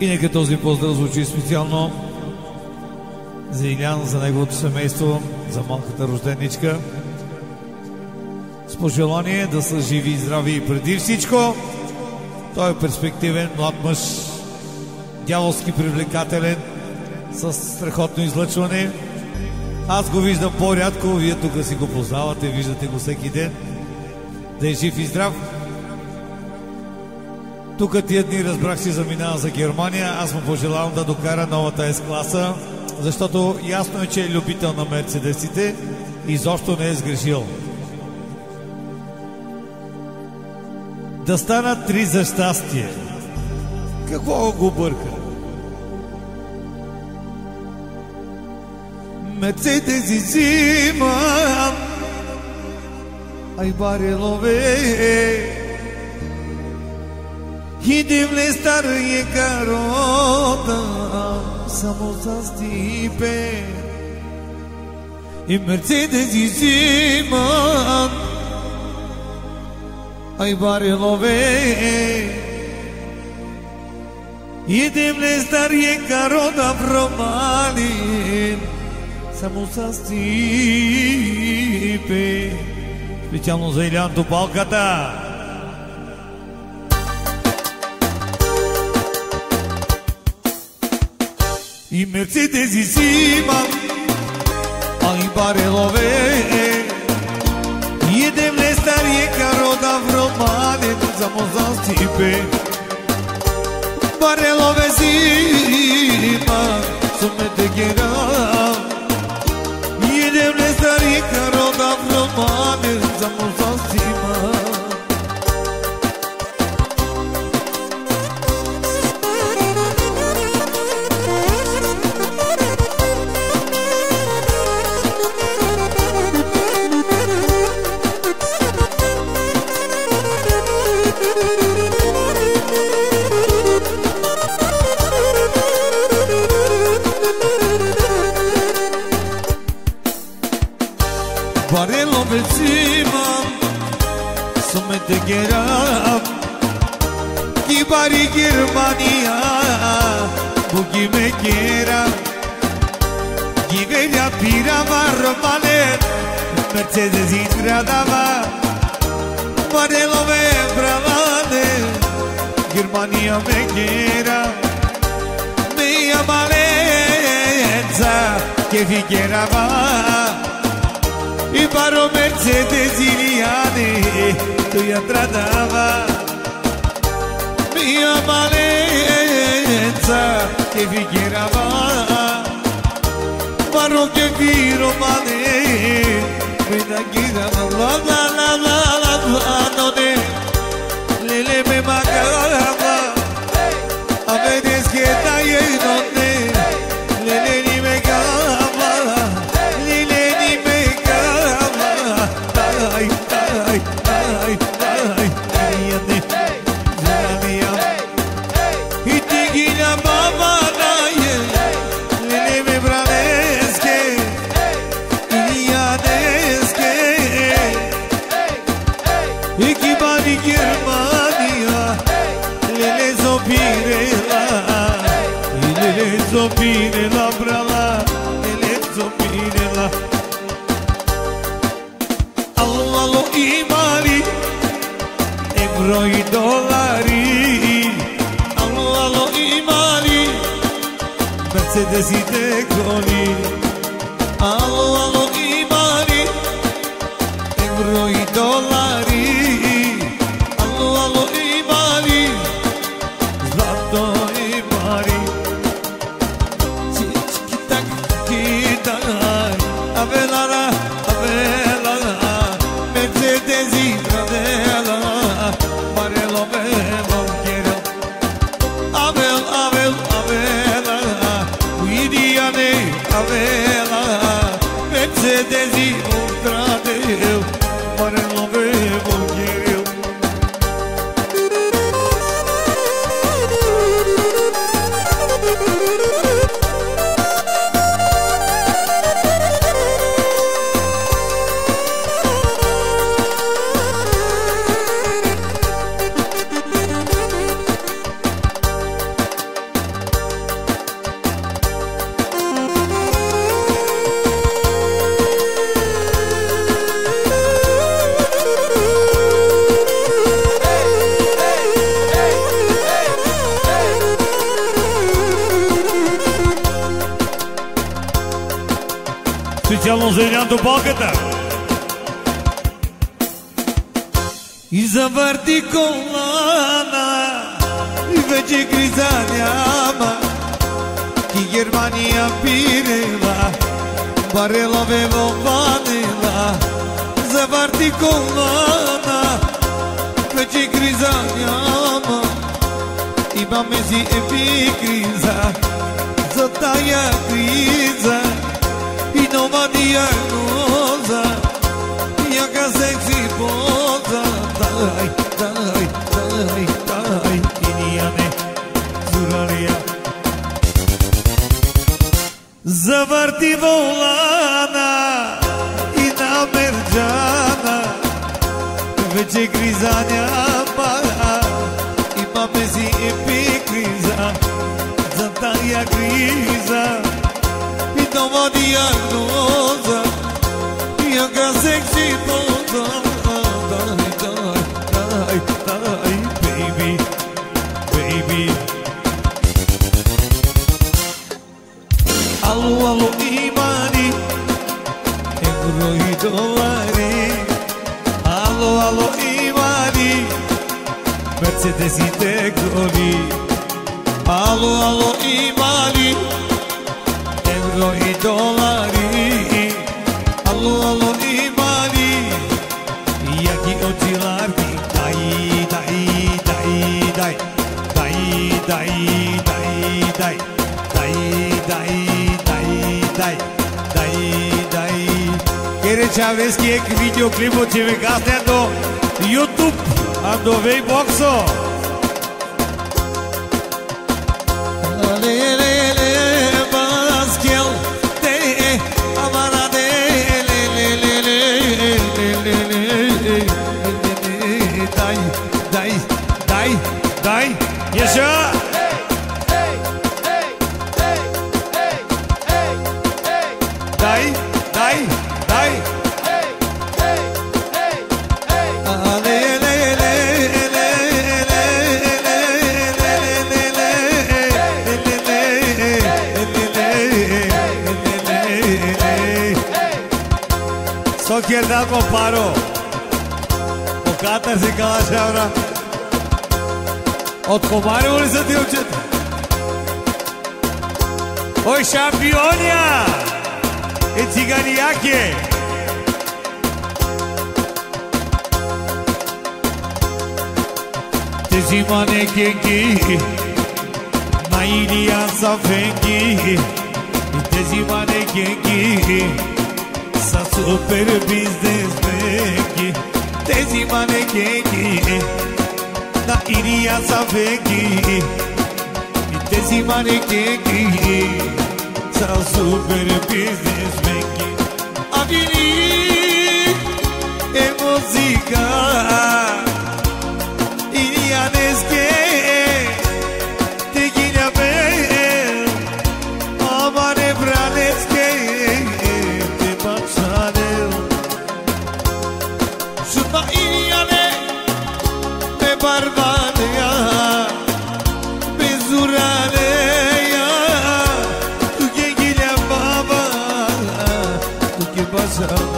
И нека този поздрав звучи специално за Илян, за неговото семейство, за малката рожденичка. С пожелание да са живи и здрави и преди всичко. Той е перспективен, млад мъж, дяволски привлекателен, с страхотно излъчване. Аз го виждам по-рядко, вие тук си го познавате, виждате го всеки ден. Да е жив и здрав. Тук тия дни разбрах си заминава за Германия. Аз му пожелавам да докара новата С-класа, защото ясно е, че е любител на мерцедесите и изобщо не е сгрешил. Да станат 3 за щастие. Какво го бърка? Мерцедеси взимам, ай барелове, идем ли стария карота, само за стипе. И мерцедеси взимам, ай барелове, идем ли стария карота в Романи, само са стипе. Специално за Илян Топалката. И мерцедеси си имам, ай барелове, идем ли стария карота в Романи, само за стипе. Барелове си имам, сумете гера. Idem le stari caroda vromane za muzastima. Barelo vezima, sumete geram, ki bari Germania, bugi me geram, givelia pira varmane, Mercedes intradava, barelo me bravane, Germania me geram, mia malenza, che vi gerava. I paro Mercedes Iliane, tu ja tradava. Mia malenza che vi chierava, paro che vi romane, mi da chierava. La la la la la la none, lele me mancava, a vedes che dai nonne, lele ni me cava, lele ni me ay, ay, ay, ay, ayane, zanaya, itigina mama naye, lele me braneske, ilianeske, ikibani Germania, lele zopirela, lele zopirela brala, lele zopirela. Allo imali, euro i dollari, allo imali, Mercedes i decoli, allo imali, euro i dollari, allo imali, zlato imali, kita kita, avelara, avelara. Mercedes intradela, barelo belo quiero. Abel, Abel, Abela, Widiane, Abela, Mercedes. специално за Илян Топалката. И завърти колана и вече криза няма. И Германия пирела, барелове вованила. Завърти колана, вече криза няма. Имаме си епикриза за тая криза и нова диагноза. Яка секси поза. Дай, дай, дай, дай, и ние не зуралия. Завърти волана и на мерджана, вече криза няма. Имаме си епикриза за тая криза и нова диагноза. Яка секси поза. Baby, baby. Alo, alo, imani, euro i dolari. Alo, alo, imani, Mercedes i tegoli. Alo, alo, imani, euro i dolari. Alo, alo, imani, jaki očilarki. Daj, Kere Chavreski ek videoclip će me kasnije do YouTube, a do Wayboxo. Daj, Yaşa! Daj! Sokjer dako paro, pokatar se kalašavra. Od Komarevo li sa ti učete? Oj, šampionja! E ciganijake! Te zimane kengi, na Ilijan sa fengi. Te zimane kengi, sa super biznesmenki. Te zimane kengi, na Ilijan sa fengi. Te zimane kengi, sa super biznesmenki. A vini e muzika Ilijaneske, te ginja bel, amane braneske, te bačanel. Šutna Ilijane, me barbaneja, bezuraneja, tu ginja baba, tu bačanel.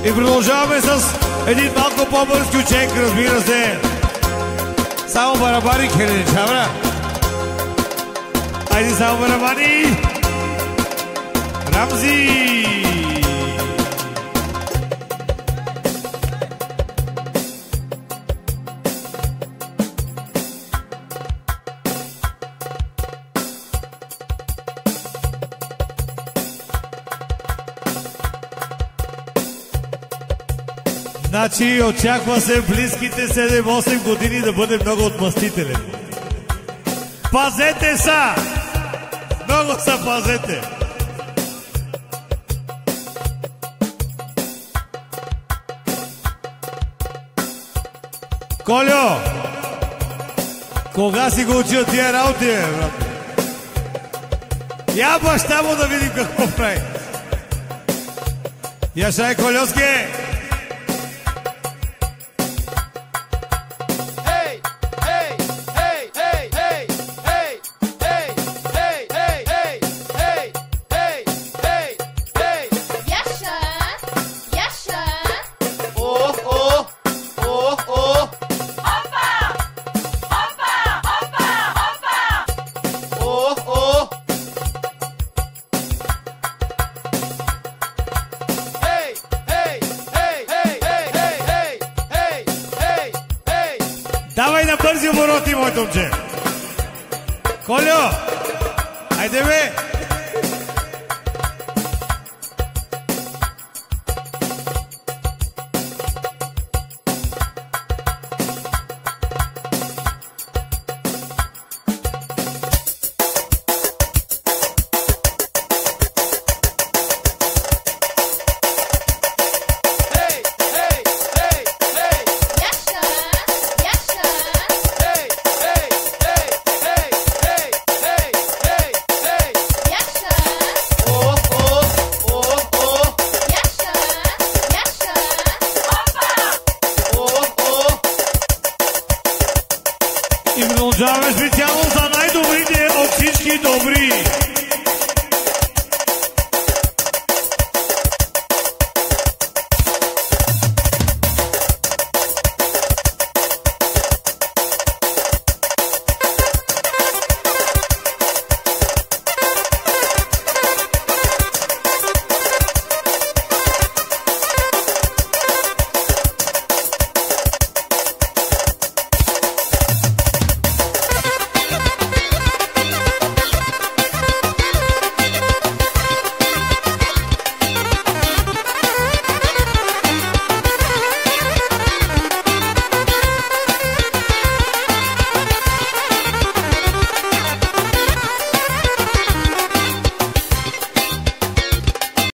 И продължаваме с един малко по-бързки учек, разбира се. Само барабани, Хеленчавра. Айде само барабани. Рамзи. Значи очаква се в близките 7-8 години да бъде много отмъстителен. Пазете са! Много са, пазете! Колю! Кога си го учил тия работи, брат? Я баща му да видим какво прави. Яшай Колевски! Давай на бързи обороти, моето момче. Колю, айде бе. И продължаваме специално за най-добрите от всички добри.